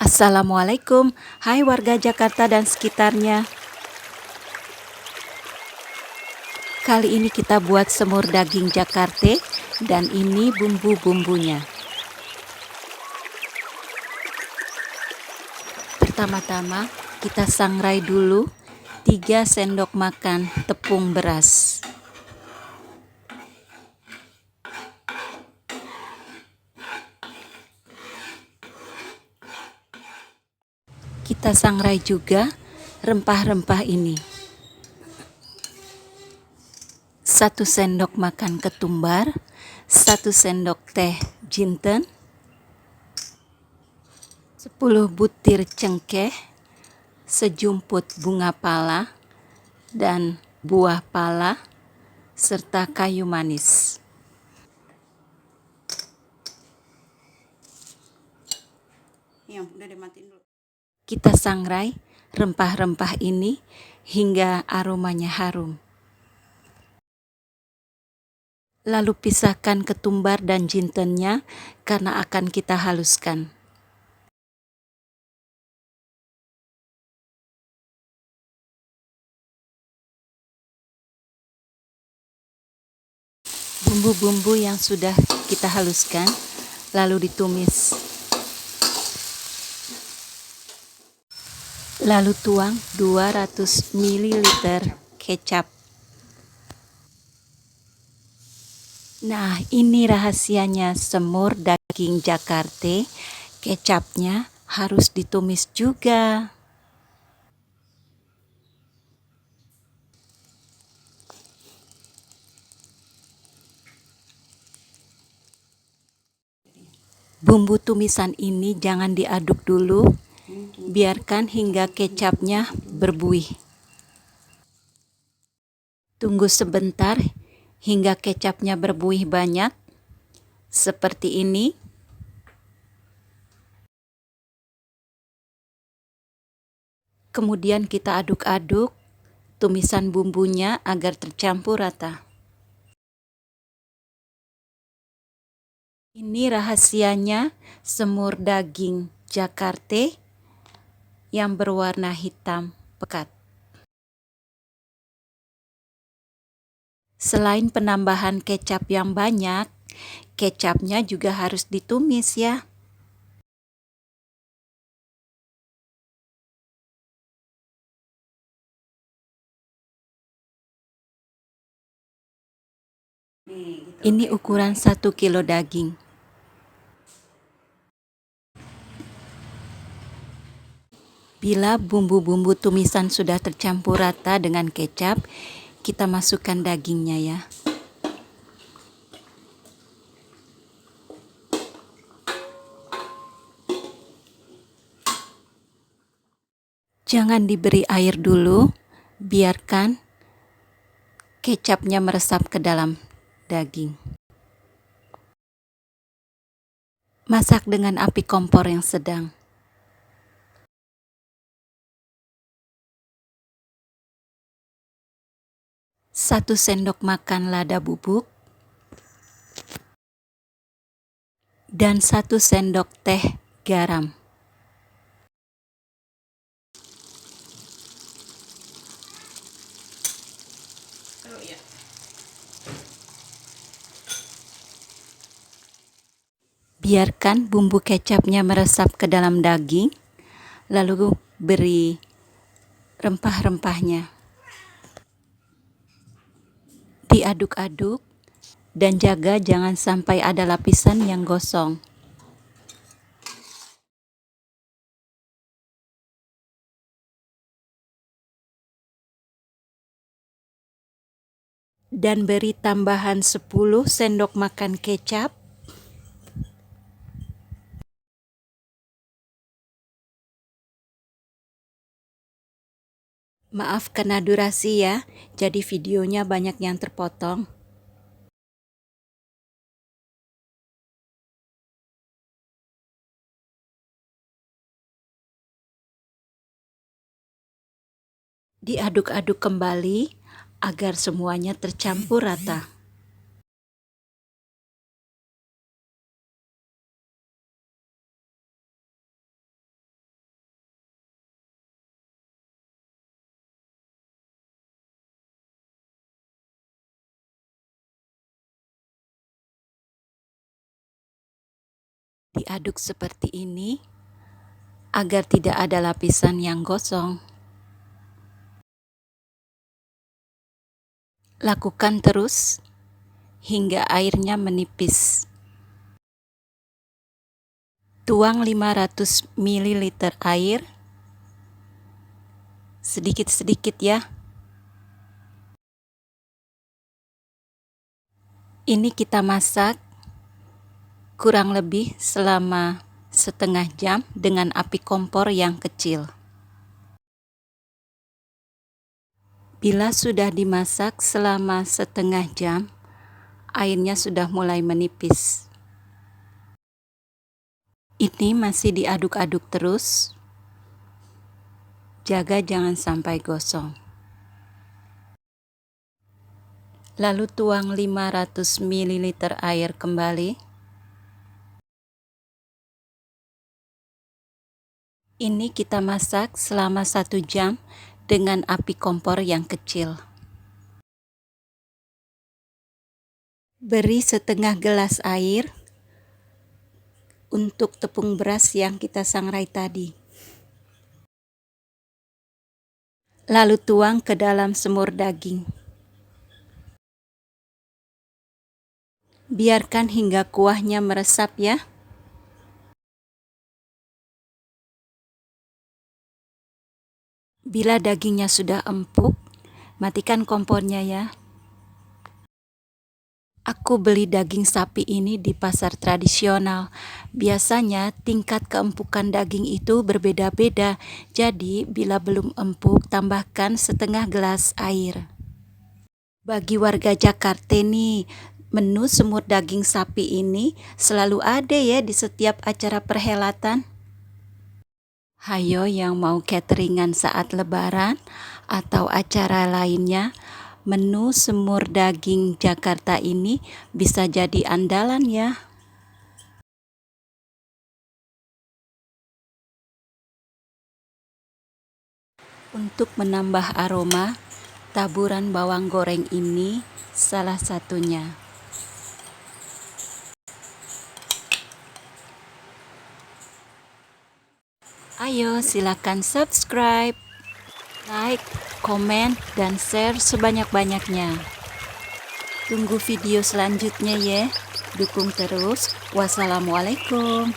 Assalamualaikum, hai warga Jakarta dan sekitarnya. Kali ini kita buat semur daging Jakarta dan ini bumbu-bumbunya. Pertama-tama kita sangrai dulu 3 sendok makan tepung beras. Kita sangrai juga rempah-rempah ini. 1 sendok makan ketumbar, 1 sendok teh jinten, 10 butir cengkeh, sejumput bunga pala, dan buah pala, serta kayu manis. Kita sangrai rempah-rempah ini hingga aromanya harum. Lalu pisahkan ketumbar dan jintennya karena akan kita haluskan. Bumbu-bumbu yang sudah kita haluskan lalu ditumis. Lalu tuang 200 ml kecap. Nah, ini rahasianya semur daging Jakarta. Kecapnya harus ditumis juga. Bumbu tumisan ini jangan diaduk dulu, biarkan hingga kecapnya berbuih. Tunggu sebentar hingga kecapnya berbuih banyak, seperti ini. Kemudian kita aduk-aduk tumisan bumbunya agar tercampur rata. Ini rahasianya semur daging Jakarta yang berwarna hitam pekat. Selain penambahan kecap yang banyak, kecapnya juga harus ditumis ya. Ini ukuran 1 kilo daging. Bila bumbu-bumbu tumisan sudah tercampur rata dengan kecap, kita masukkan dagingnya ya. Jangan diberi air dulu, biarkan kecapnya meresap ke dalam daging. Masak dengan api kompor yang sedang. Satu sendok makan lada bubuk dan 1 sendok teh garam. Biarkan bumbu kecapnya meresap ke dalam daging, lalu beri rempah-rempahnya. Diaduk-aduk dan jaga jangan sampai ada lapisan yang gosong. Dan beri tambahan 10 sendok makan kecap. Maaf karena durasi ya, jadi videonya banyak yang terpotong. Diaduk-aduk kembali agar semuanya tercampur rata. diaduk seperti ini agar tidak ada lapisan yang gosong. Lakukan terus hingga airnya menipis. Tuang 500 ml air, sedikit-sedikit ya. Ini kita masak kurang lebih selama setengah jam dengan api kompor yang kecil. Bila sudah dimasak selama setengah jam, airnya sudah mulai menipis. Ini masih diaduk-aduk terus. Jaga jangan sampai gosong. Lalu tuang 500 ml air kembali. Ini kita masak selama 1 jam dengan api kompor yang kecil. Beri setengah gelas air untuk tepung beras yang kita sangrai tadi. Lalu tuang ke dalam semur daging. Biarkan hingga kuahnya meresap ya. Bila dagingnya sudah empuk, matikan kompornya ya. Aku beli daging sapi ini di pasar tradisional. Biasanya tingkat keempukan daging itu berbeda-beda. Jadi bila belum empuk, tambahkan setengah gelas air. Bagi warga Jakarta nih, menu semur daging sapi ini selalu ada ya di setiap acara perhelatan. Hayo yang mau cateringan saat lebaran atau acara lainnya, menu semur daging Jakarta ini bisa jadi andalan ya. Untuk menambah aroma, taburan bawang goreng ini salah satunya. Ayo silakan subscribe, like, komen, dan share sebanyak-banyaknya. Tunggu video selanjutnya ya. Dukung terus. Wassalamualaikum.